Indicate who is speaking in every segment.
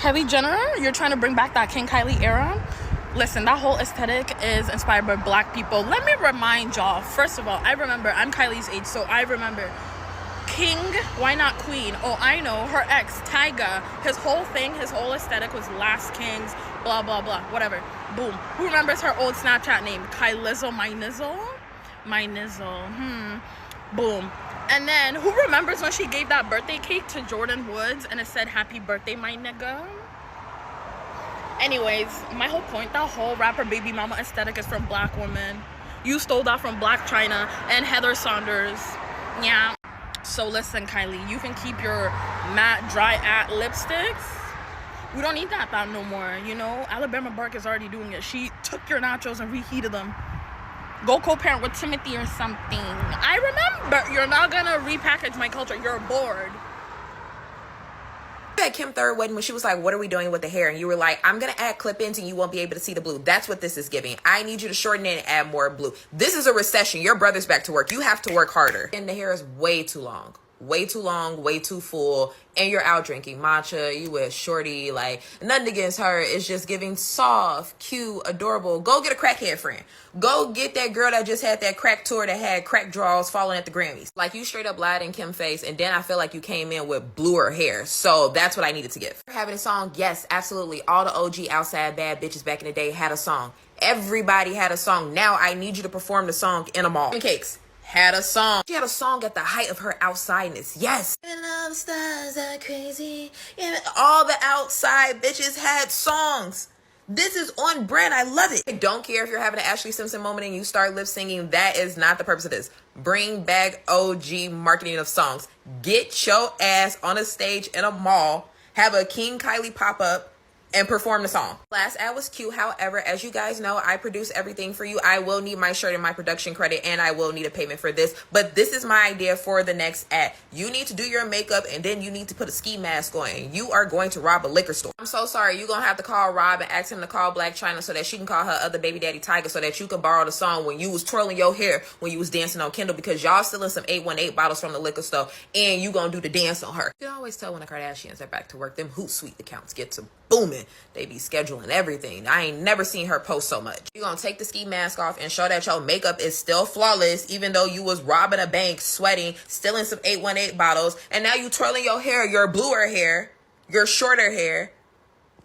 Speaker 1: Kylie Jenner, you're trying to bring back that King Kylie era. Listen, that whole aesthetic is inspired by black people. Let me remind y'all, first of all, I remember, I'm Kylie's age, so I remember King, why not Queen? Oh, I know, her ex, Tyga, his whole thing, his whole aesthetic was Last Kings, blah, blah, blah, whatever. Boom. Who remembers her old Snapchat name? Kylizzle, my nizzle? My nizzle, Boom. And then, who remembers when she gave that birthday cake to Jordan Woods and it said, happy birthday, my nigga? Anyways, my whole point, that whole rapper baby mama aesthetic is from black women. You stole that from Black China and Heather Saunders. Yeah. So listen, Kylie, you can keep your matte, dry lipsticks. We don't need that no more, you know? Alabama Bark is already doing it. She took your nachos and reheated them. Go co-parent with Timothy or something. I remember. You're not gonna repackage my culture. You're bored.
Speaker 2: At Kim third wedding when she was like, what are we doing with the hair? And you were like, I'm gonna add clip-ins and you won't be able to see the blue. That's what this is giving. I need you to shorten it and add more blue. This is a recession. Your brother's back to work. You have to work harder. And the hair is way too long. Way too long, way too full, and you're out drinking matcha, you with shorty, like, nothing against her, it's just giving soft, cute, adorable. Go get a crackhead friend. Go get that girl that just had that crack tour that had crack draws falling at the Grammys. Like, you straight up lied in Kim's face, and then I feel like you came in with bluer hair, so that's what I needed to give. Having a song, yes, absolutely. All the OG outside bad bitches back in the day had a song. Everybody had a song. Now I need you to perform the song in a mall. Cakes had a song. She had a song at the height of her outsideness. Yes. And all the stars are crazy. Yeah. All the outside bitches had songs. This is on brand. I love it. I don't care if you're having an Ashley Simpson moment and you start lip singing. That is not the purpose of this. Bring back OG marketing of songs. Get your ass on a stage in a mall. Have a King Kylie pop up and perform the song. Last ad was cute. However, as you guys know, I produce everything for you. I will need my shirt and my production credit, and I will need a payment for this. But this is my idea for the next ad. You need to do your makeup, and then you need to put a ski mask on. And you are going to rob a liquor store. I'm so sorry. You're going to have to call Rob and ask him to call Black China so that she can call her other baby daddy Tyga so that you can borrow the song when you was twirling your hair when you was dancing on Kendall, because y'all stealing some 818 bottles from the liquor store, and you going to do the dance on her. You can always tell when the Kardashians are back to work. Them Hootsuite accounts get to booming. They be scheduling everything. I ain't never seen her post so much. You're gonna take the ski mask off and show that your makeup is still flawless, even though you was robbing a bank, sweating, stealing some 818 bottles, and now you twirling your hair, your bluer hair, your shorter hair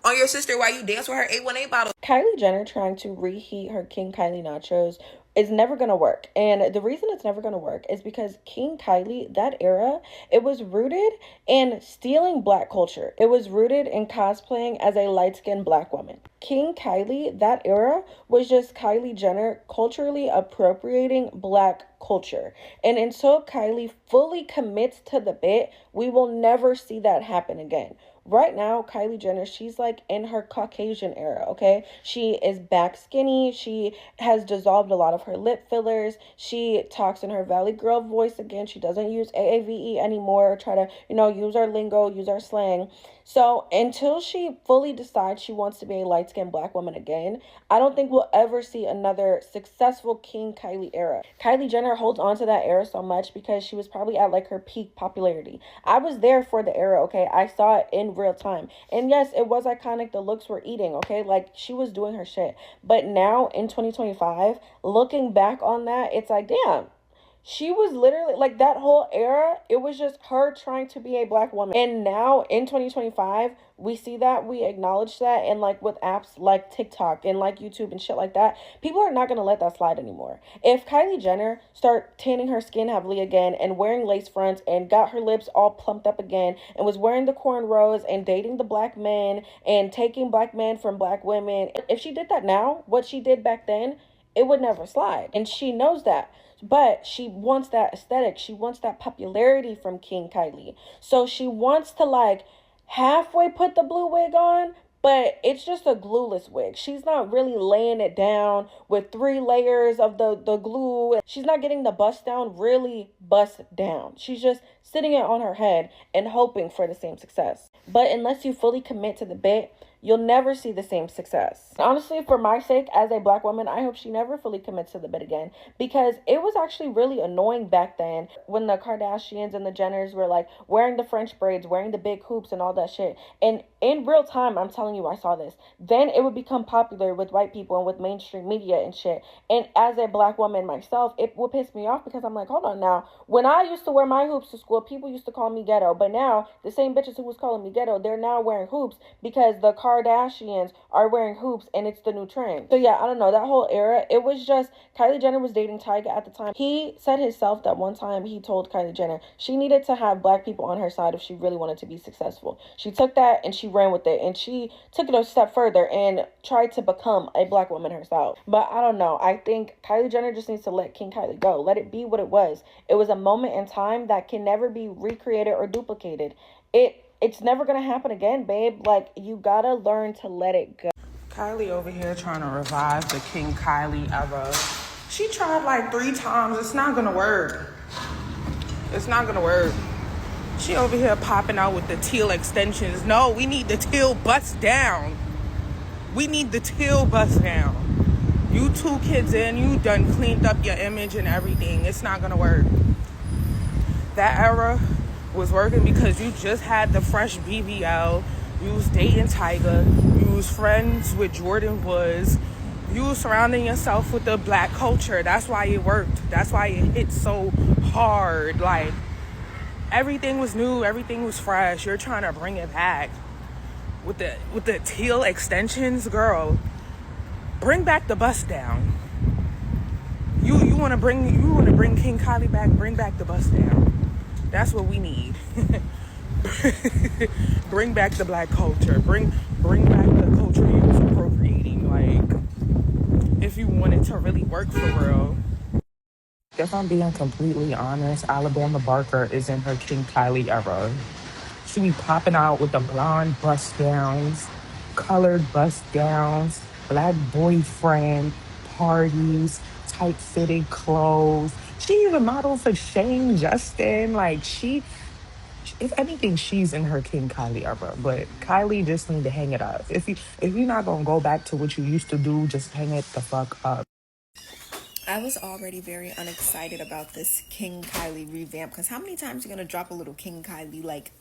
Speaker 2: on your sister while you dance with her 818 bottle.
Speaker 3: Kylie Jenner trying to reheat her King Kylie nachos is never going to work. And the reason it's never going to work is because King Kylie, that era, it was rooted in stealing black culture. It was rooted in cosplaying as a light-skinned black woman. King Kylie, that era, was just Kylie Jenner culturally appropriating black culture. And until Kylie fully commits to the bit, we will never see that happen again. Right now, Kylie Jenner, she's like in her Caucasian era, okay? She is back skinny. She has dissolved a lot of her lip fillers. She talks in her Valley Girl voice again. She doesn't use AAVE anymore, try to, use our lingo, use our slang. So until she fully decides she wants to be a light-skinned black woman again, I don't think we'll ever see another successful King Kylie era. Kylie Jenner holds on to that era so much because she was probably at like her peak popularity. I was there for the era, okay? I saw it in real time. And yes, it was iconic. The looks were eating, okay? Like, she was doing her shit. But now in 2025, looking back on that, it's like, damn. She was literally, like, that whole era, it was just her trying to be a black woman. And now, in 2025, we see that, we acknowledge that, and, like, with apps like TikTok and, like, YouTube and shit like that, people are not going to let that slide anymore. If Kylie Jenner start tanning her skin heavily again and wearing lace fronts and got her lips all plumped up again and was wearing the cornrows and dating the black men and taking black men from black women, if she did that now, what she did back then, it would never slide. And she knows that. But she wants that aesthetic. She wants that popularity from King Kylie. So she wants to like halfway put the blue wig on, but it's just a glueless wig. She's not really laying it down with 3 layers of the glue. She's not getting the bust down really bust down. She's just sitting it on her head and hoping for the same success. But unless you fully commit to the bit, you'll never see the same success. Honestly, for my sake, as a black woman, I hope she never fully commits to the bit again, because it was actually really annoying back then when the Kardashians and the Jenners were like wearing the French braids, wearing the big hoops and all that shit. And in real time, I'm telling you, I saw this. Then it would become popular with white people and with mainstream media and shit. And as a black woman myself, it would piss me off because I'm like, hold on now. When I used to wear my hoops to school, people used to call me ghetto. But now, the same bitches who was calling me ghetto, they're now wearing hoops because the Kardashians are wearing hoops and it's the new trend. So yeah, I don't know, that whole era, it was just, Kylie Jenner was dating Tyga at the time. He said himself that one time he told Kylie Jenner she needed to have black people on her side if she really wanted to be successful. She took that and she ran with it, and she took it a step further and tried to become a black woman herself. But I don't know, I think Kylie Jenner just needs to let King Kylie go. Let it be what it was. It was a moment in time that can never be recreated or duplicated. It's never gonna happen again, babe. Like, you gotta learn to let it go.
Speaker 4: Kylie over here trying to revive the King Kylie era. She tried like 3 times. It's not gonna work. It's not gonna work. She over here popping out with the teal extensions. No, we need the teal bust down. We need the teal bust down. You 2 kids in, you done cleaned up your image and everything. It's not gonna work. That era was working because you just had the fresh BBL. You was dating Tyga. You was friends with Jordan Woods. You was surrounding yourself with the black culture. That's why it worked. That's why it hit so hard. Like, everything was new. Everything was fresh. You're trying to bring it back with the teal extensions, girl. Bring back the bust down. You want to bring King Kylie back. Bring back the bust down. That's what we need. Bring back the black culture. Bring back the culture you was appropriating. Like, if you want it to really work for real. If I'm being completely honest, Alabama Barker is in her King Kylie era. She be popping out with the blonde bust downs, colored bust downs, black boyfriend, parties, tight-fitted clothes. She even modeled for Shane Justin. Like, if anything, she's in her King Kylie era. But Kylie just need to hang it up. If you're not gonna go back to what you used to do, just hang it the fuck up.
Speaker 2: I was already very unexcited about this King Kylie revamp, because how many times are you gonna drop a little King Kylie? Like,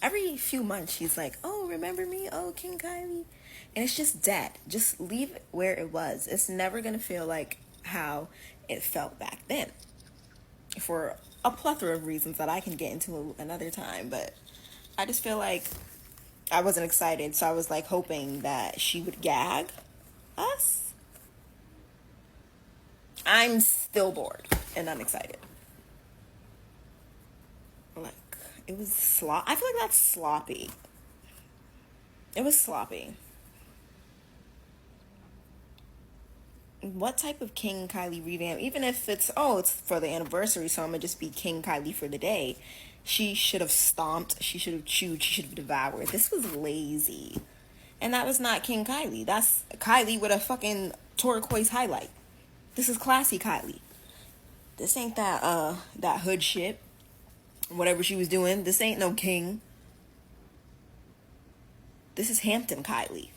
Speaker 2: every few months she's like, oh, remember me? Oh, King Kylie. And it's just dead. Just leave it where it was. It's never gonna feel like how it felt back then, for a plethora of reasons that I can get into another time. But I just feel like I wasn't excited, so I was like hoping that she would gag us. I'm still bored and unexcited. Like, it was I feel like that's sloppy. It was sloppy. What type of King Kylie revamp? Even if it's for the anniversary, so I'm gonna just be King Kylie for the day. She should have stomped. She should have chewed. She should have devoured. This was lazy. And that was not King Kylie. That's Kylie with a fucking turquoise highlight. This is classy Kylie. This ain't that hood shit. Whatever she was doing. This ain't no King. This is Hampton Kylie.